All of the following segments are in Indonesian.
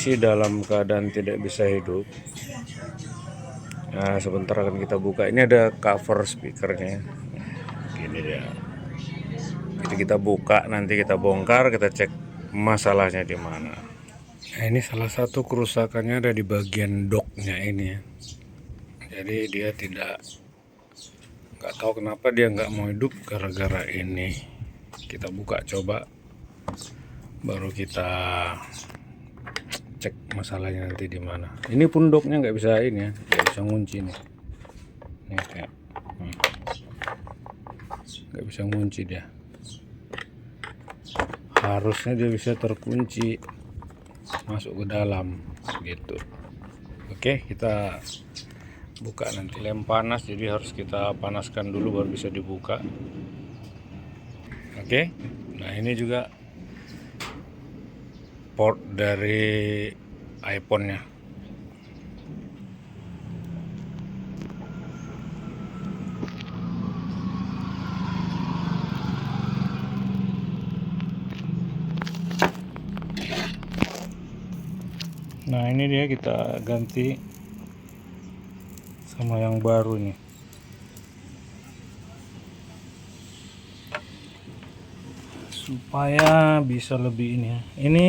kondisi dalam keadaan tidak bisa hidup. Nah, sebentar akan kita buka. Ini ada cover speakernya. Gini dia. Jadi kita buka, nanti kita bongkar, kita cek masalahnya di mana. Nah, ini salah satu kerusakannya ada di bagian docknya ini ya. Jadi dia nggak tahu kenapa dia nggak mau hidup gara-gara ini. Kita buka coba, baru kita cek masalahnya nanti di mana. Ini pun docknya nggak bisa ini ya, nggak bisa ngunci nih. Nih kayak, nggak bisa ngunci dia. Harusnya dia bisa terkunci masuk ke dalam gitu. Oke, kita buka nanti. Lem panas, jadi harus kita panaskan dulu baru bisa dibuka. Oke, nah ini juga port dari iPhone-nya. Nah ini dia, kita ganti sama yang baru nih. Supaya bisa lebih ini ya. Ini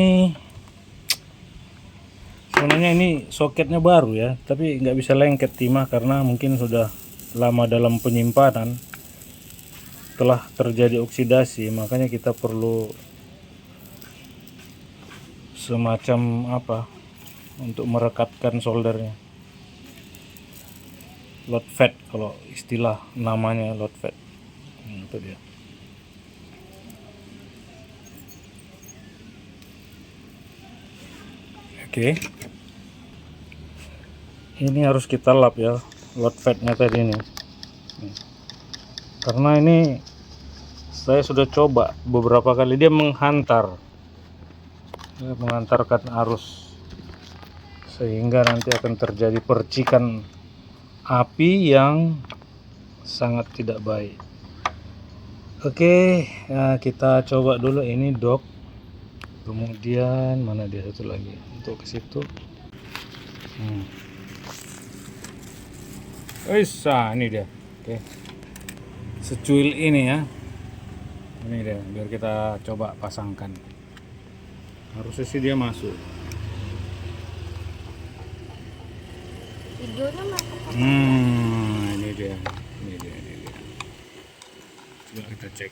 sebenarnya ini soketnya baru ya, tapi nggak bisa lengket timah karena mungkin sudah lama dalam penyimpanan, telah terjadi oksidasi, makanya kita perlu semacam apa untuk merekatkan soldernya. Load fed kalau istilah namanya, load fed. Itu dia. Oke. Ini harus kita lap ya, load fednya tadi ini. Karena ini saya sudah coba beberapa kali, dia menghantarkan arus, sehingga nanti akan terjadi percikan api yang sangat tidak baik. Oke, nah kita coba dulu ini dock. Kemudian mana dia satu lagi untuk ke situ. Ini dia. Oke. Secuil ini ya. Ini dia, biar kita coba pasangkan. Harusnya sih dia masuk. Videonya Ini dia. Coba kita cek.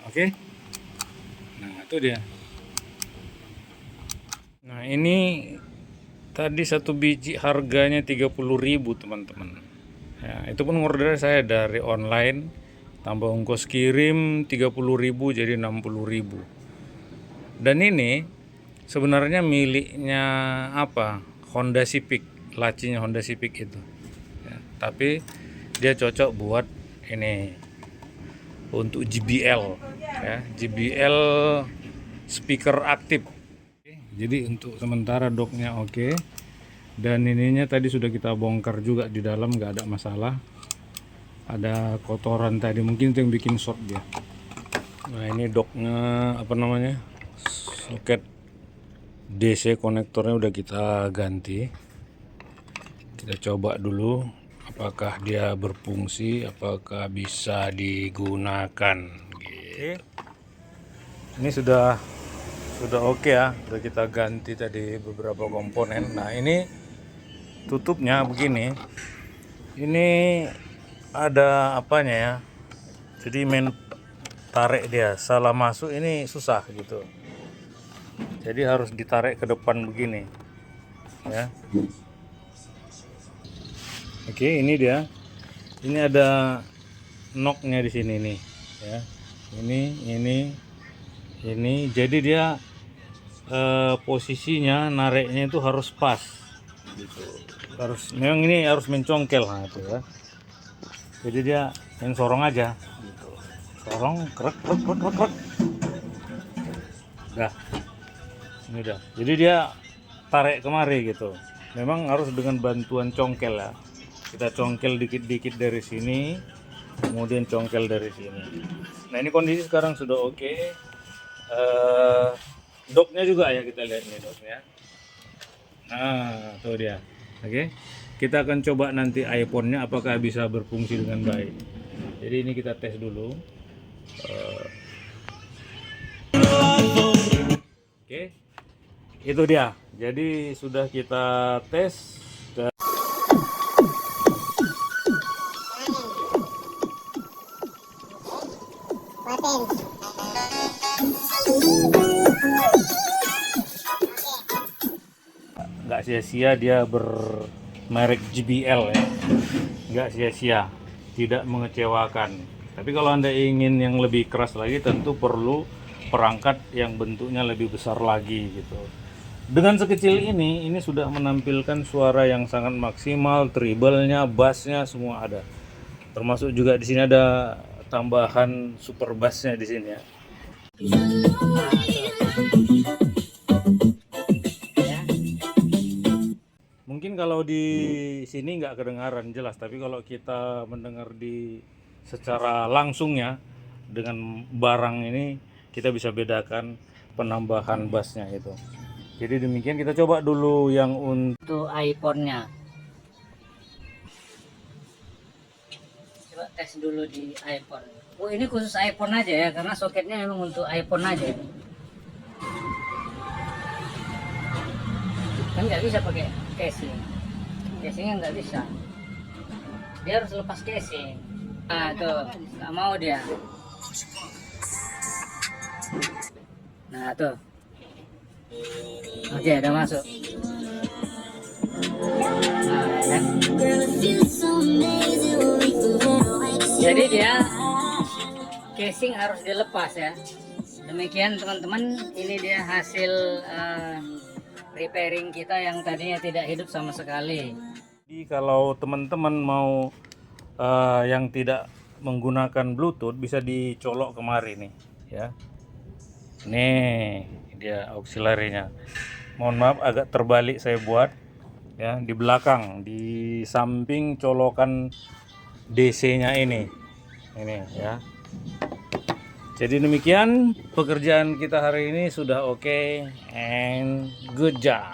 Oke. Nah, itu dia. Nah, ini tadi satu biji harganya 30.000 teman-teman. Ya, itu pun order saya dari online, tambah ongkos kirim 30.000 jadi 60.000. Dan ini sebenarnya miliknya apa? Honda Civic, lacinya Honda Civic itu. Ya, tapi dia cocok buat ini untuk JBL, ya, JBL speaker aktif. Jadi untuk sementara docknya oke. Dan ininya tadi sudah kita bongkar juga, di dalam nggak ada masalah. Ada kotoran tadi, mungkin itu yang bikin short dia. Nah ini docknya apa namanya, soket DC konektornya udah kita ganti. Kita coba dulu apakah dia berfungsi, apakah bisa digunakan gitu. Ini sudah oke ya, udah kita ganti tadi beberapa komponen. Nah ini tutupnya begini, ini ada apanya ya, jadi main tarik dia salah masuk, ini susah gitu, jadi harus ditarik ke depan begini ya. Oke, ini dia, ini ada knocknya di sini nih ya, ini jadi dia posisinya nariknya itu harus pas gitu. Memang ini harus mencongkel, nah itu ya. Jadi dia yang sorong aja gitu. Sorong krek. Dah. Ini dah. Jadi dia tarik kemari gitu. Memang harus dengan bantuan congkel ya. Kita congkel dikit-dikit dari sini, kemudian congkel dari sini. Nah, ini kondisi sekarang sudah oke. Doknya juga ya, kita lihat nih doknya. Nah, tuh dia. Oke. Kita akan coba nanti iPhone-nya apakah bisa berfungsi dengan baik. Jadi ini kita tes dulu. Oke. Itu dia. Jadi sudah kita tes. Nggak sia-sia dia bermerek JBL ya, nggak sia-sia, tidak mengecewakan. Tapi kalau Anda ingin yang lebih keras lagi, tentu perlu perangkat yang bentuknya lebih besar lagi gitu. Dengan sekecil ini sudah menampilkan suara yang sangat maksimal, treble-nya, bass-nya semua ada. Termasuk juga di sini ada tambahan super bass-nya di sini ya. Mungkin kalau di sini nggak kedengaran jelas, tapi kalau kita mendengar di secara langsung ya dengan barang ini, kita bisa bedakan penambahan bassnya itu. Jadi demikian, kita coba dulu yang untuk iPhone-nya. Coba tes dulu di iPhone. Oh, ini khusus iPhone aja ya, karena soketnya memang untuk iPhone aja. Kan nggak bisa pakai casing. Casingnya nggak bisa. Dia harus lepas casing. Nah tuh, nggak mau dia. Nah tuh. Oke, udah masuk. Nah, ya. Jadi dia casing harus dilepas ya. Demikian teman-teman, ini dia hasil repairing kita yang tadinya tidak hidup sama sekali. Jadi kalau teman-teman mau yang tidak menggunakan Bluetooth, bisa dicolok kemari nih ya. Nih dia auxiliary-nya. Mohon maaf agak terbalik saya buat ya, di belakang, di samping colokan DC-nya ini ya. Jadi demikian pekerjaan kita hari ini, sudah oke and good job.